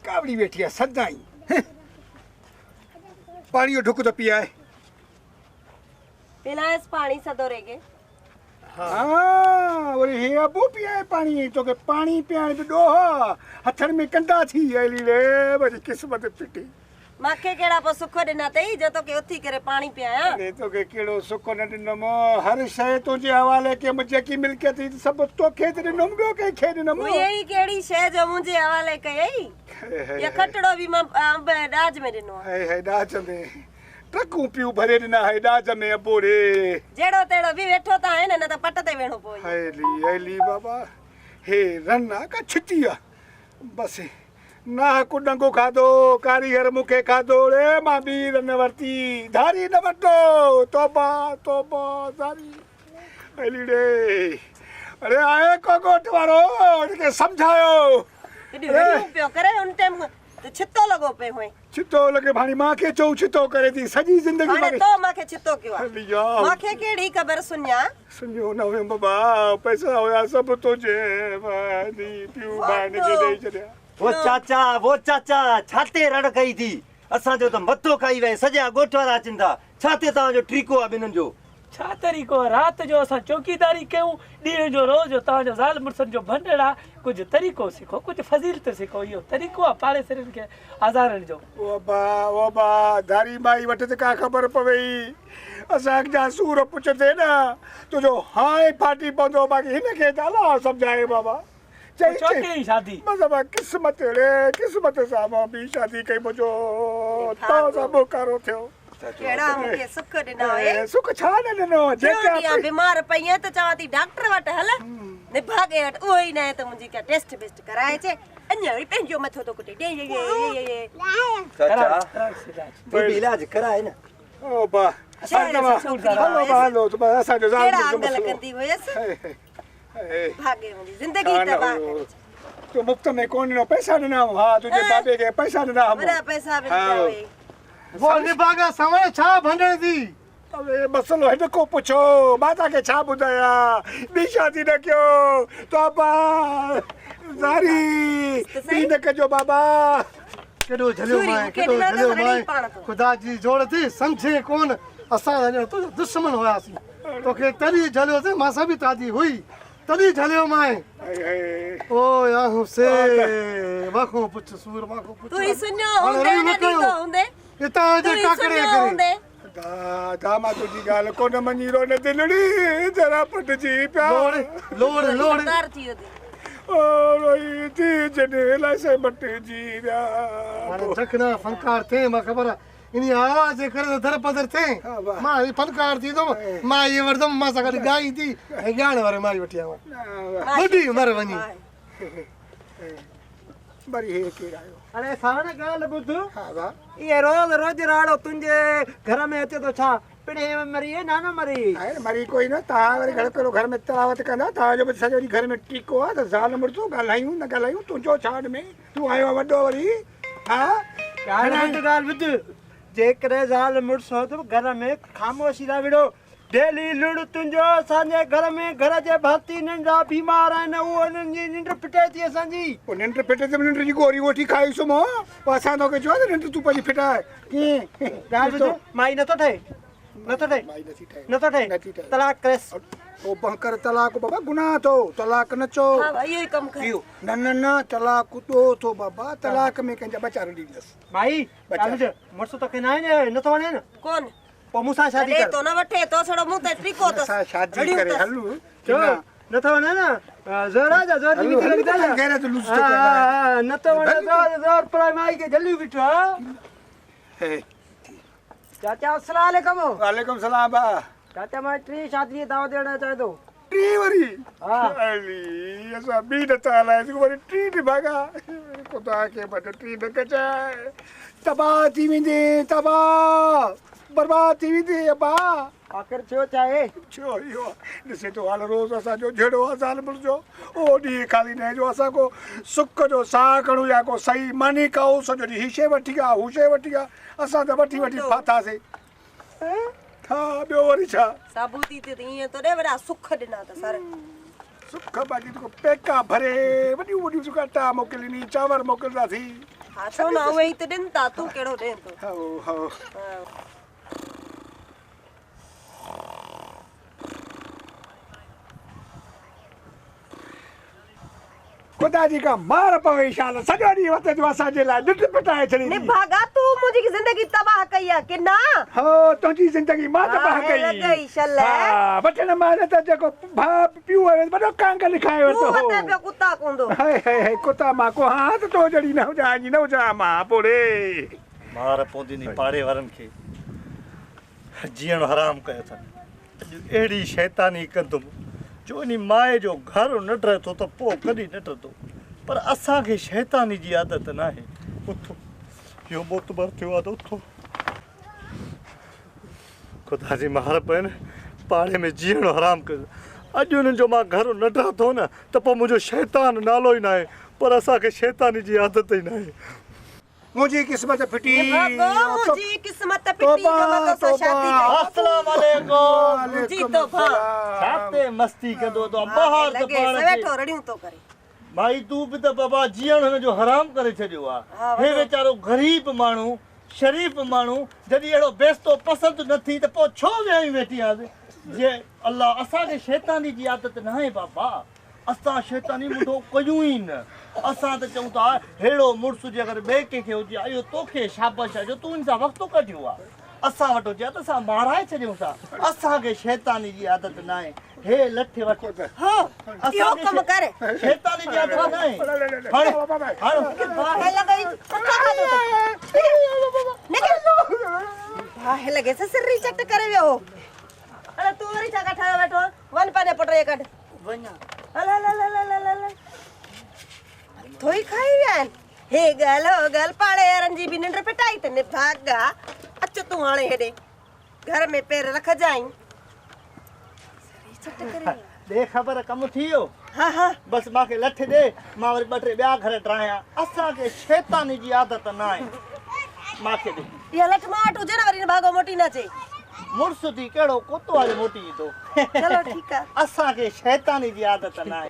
कावड़ी बैठी है सदाई पानी ढुक तो पिया है पिलाएस पानी सदोरेगे हाँ वरी हे अबो पिया है पानी तो के पानी पियाण पे डो हथन में कंदा थी एली रे वरी किस्मत पिटी माखे केड़ा पो सुख दिना तई जो तो के उथी करे पानी पियाया अरे तो के केड़ो सुख न दिनमो हर शय तुझे हवाले के मुझे की मिलकियत थी सब तो खेत दिनम ॿियो के खे दिनमो यही केड़ी शय जो मुझे हवाले कयई ये खटड़ो भी मां डाज में दिनो है डाज में ट्रकू पियो भरे दिना है डाज में अबोरे जेड़ो तेड़ो भी वेठो ता है न त पट ते वेणो पोई हेली बाबा हे रन्ना का छिटिया बस ना को डंगो खादो कारीगर मुखे खादो रे मां भी न वरती धारी न वटो तौबा तौबा धारी हेली रे अरे आए को गोट वारो के समझायो पियो करे उन टाइम तो छितो लगो पे होए छितो लगे भाणी मां के चौ छितो करे थी सजी जिंदगी हाने तो माखे छितो क्यों हलिया माखे केड़ी खबर सुनिया सुनियो न हुए बाबा पैसा होया सब तुझे वादी पियो बाण के दे छड़या वो चाचा छाते रड़ कई थी असा जो तो मथो खाई वे सजा गोठवारा चिंता छाते ता जो ट्रीको आ बिनन जो छा तरीको रात जो असा चौकीदारी कयूं डी जो रोज ता जो जाल मुर्सन जो भंडड़ा कुछ तरीको सिखो कुछ फजीलत सिखो यो तरीको आ पाड़े सिरन के आजारन जो ओ बा धारी माई वट ते का खबर पवेई असा जा सूर पुछते ना तो जो हाय फाटी पदो बाकी हिन के जाला समझाए बाबा चौथी शादी मतलब किस्मत रे किस्मत सा मां भी शादी कई मुझो तो सब कारो थियो केड़ा मुके सुख दिना है सुख छा न दिनो जेका बीमार पई त चाहती डॉक्टर वट हल ने भागे हट ओई न त मुजी का टेस्ट बेस्ट कराए छे अन्या री पेंजो मथो तो कुटे ये चाचा तो इलाज कराए ना ओ बा हेलो तो असा जो जाल केड़ा अंगल कंदी होयस भागे मुजी जिंदगी तबाह तो मुफ्त में कौन नो पैसा देना हां तुझे बाबे के पैसा देना हम बड़ा पैसा भी जावे वो निभागा समय छा भंडे दी अबे मसलो है को पूछो माता के छा बुदाया बी शादी न क्यों तो बा जारी बी न कजो बाबा केडो झलियो माए खुदा जी जोड़ थी समझे कौन असा तो दुश्मन होयासी तो के तरी झलियो से मासा भी तादी हुई तरी झलियो माए ओ या हुसे वाखो पुछ सूर वाखो पुछ तू ही सुनो होंदे न दी तो होंदे इता जे टाकरे करे दामा तुझी गाल कोन मनीरो न दिलड़ी जरा पट जी प्या लोड़ तार थियो दी ओ रोई थी जने ला से मट जी व्या माने जखना फनकार थे मा खबर इनी आवाज करे दर पदर थे मां ये फनकार थी तो मां ये वरदम मां सगल गाई थी ज्ञान वारे मारी वटिया बड़ी उम्र वनी बड़ी है के आयो अरे साने गाल बुध हां बा ये रोज राड़ो तुंजे घर में अचे तो छा पिणे मरी है ना मरी अरे मरी कोई न ता वरी घर में तलावत कंदा ता जो सजोरी घर में टीको आ त जाल मुड़तो गालायूं न गालायूं तू जो छाड़ में तू आयो वडो वरी हां गाल गाल बुध जे करे जाल मुड़स हो तो घर में खामोशी दा विड़ो डेली लुड़ तुंजो साने घर में घर जे भाती नंढा बीमार है न वो निंद्र पिटे थी असांजी ओ निंद्र पिटे ते निंद्र जी गोरी वठी खाई सुमो पासा तो के जो निंद्र तू पली फिटा की गाल बुध माई न तो ठे न तो ठे तलाक करेस ओ बंकर तलाक बाबा गुनाह तो तलाक न चो हां भाई ये कम कर न तलाक तो बाबा तलाक में कंजा बचा दी दस भाई गाल बुध मरसो तो के ना न तो ने कौन पो मुसा शादी कर तो न वठे तो छड़ो मु ते ट्रिको तो शादी करे हलू न तो ने ना जरा जा जरा भी लग जा गैर तो लूस तो हां न तो ने जोर पर माई के जल्दी बिठो है चाचा अस्सलाम वालेकुम वालेकुम सलाम बा चाचा मैं ट्री शादी दावत देना चाहे तो ट्री वरी हां अली ऐसा भी न ताला है वरी ट्री न भागा खुदा के बट ट्री न कचा तबाह थी विंदे तबाह बर्बाद थी विंदे अबा आखिर छो चाहे छो यो ॾिसे तो हाल रोज़ असां जो जहिड़ो असाल मुर्जो ओ ॾींहुं खाली न जो असां को सुख जो साह खणूं या को सही मानी खाऊं सॼो ॾींहुं हीशे वठी आ हूशे वठी आ असां त वठी वठी फाथासीं हा ॿियो वरी छा साबूती ते ईअं तो ॾे वॾा सुख ॾिना त सर सुख बाक़ी तो पेका भरे वॾियूं वॾियूं सुखाटा मोकिलिनी चांवर मोकिलंदासीं हा छो ना उहे ई त ॾिन था तूं कहिड़ो ॾे थो हो खुदा जी का मार पवे शाल सॼो ॾींहुं वते जो असांजे लाइ ॾिठ पिटाए छॾी ने भागा तूं मुंहिंजी ज़िंदगी तबाह कई आहे कि न हो तुंहिंजी ज़िंदगी मां तबाह कई लॻई शल हा वठण मां त जेको भाउ पीउ वॾो कांग लिखाए तूं वरितो वटे पियो कुता कूंदो हाय हाय हाय कुता मां को हा त तो जड़ी न हुजा जी न हुजा मां पोड़े मार पवंदी नी पाड़े वारनि खे जीअण हराम कयो अथनि अॼु अहिड़ी शैतानी कंदुमि जो इन माए जो घर न डरे थो त पोइ कॾहिं न डरंदो पर असांखे शैतानी जी आदत न आहे उथो इहो मोतबर थियो आहे त उथो ख़ुदा जी मार पए पाड़े में जीअण हराम कयो अॼु उन्हनि जो मां घर न डरा थो न त पोइ मुंहिंजो शैतान नालो ई न आहे पर असांखे शैतानी जी आदत ई न आहे मुंहिंजी क़िस्मत फिटी मुंहिंजी क़िस्मत पिटी कब तो शादी अस्सलाम वालेकुम मुंहिंजी तोबा छाते मस्ती कंदो तो ॿाहिरि त लॻे पाण सवेठो रड़ियूं तो करे भाई तू बि त बाबा जीअण हुनजो हराम करे छॾियो हा, आहे हे वीचारो ग़रीब माण्हू शरीफ़ माण्हू जॾहिं अहिड़ो बेस्तो पसंदि न थी त पोइ छो वियाहीं वेठी आहे जे अलाह असांखे शैतानी जी आदत न आहे बाबा असां शैतानी मुंडो कयूं ई न असां त चऊं था अहिड़ो मुड़ुसु जे अगरि ॿिए कंहिंखे हुजे हा इहो तोखे शाबाश आहे जो तूं हिन सां वक़्तु कढियो आहे असां वटि हुजे त असां माराए छॾियूं था असांखे शैतानी जी आदत न आहे हे लठे वठो हो इहो कम कर शैतानी जी आदत न आहे हाणे बाहे लॻई कुता खाधो बाहे लॻे सिरी चट करे वियो अरे तूं वरी छा ठाहियो वेठो वन पंहिंजे पुट जे कढ वञा हल हल हल हल हल हल थोई खाई विया आहिनि हे ॻाल्हि हो ॻाल्हि पाड़े वारनि जी बि निंड पिटाई त ने भागा अच तूं हाणे हेॾे घर में पेर रखजांइ ॾे ख़बर कमु थी वियो हा हा बसि मूंखे लठ ॾे मां वरी ॿ टे ॿिया घर ट्रायां असांखे शैतानी जी आदत न आहे मूंखे ॾे इहा लठ मां वटि हुजे न वरी न भागो मोटी न अचे मुड़ुसु थी कहिड़ो कुतो आहे मोटी ईंदो चलो ठीकु आहे असांखे शैतानी जी आदत न आहे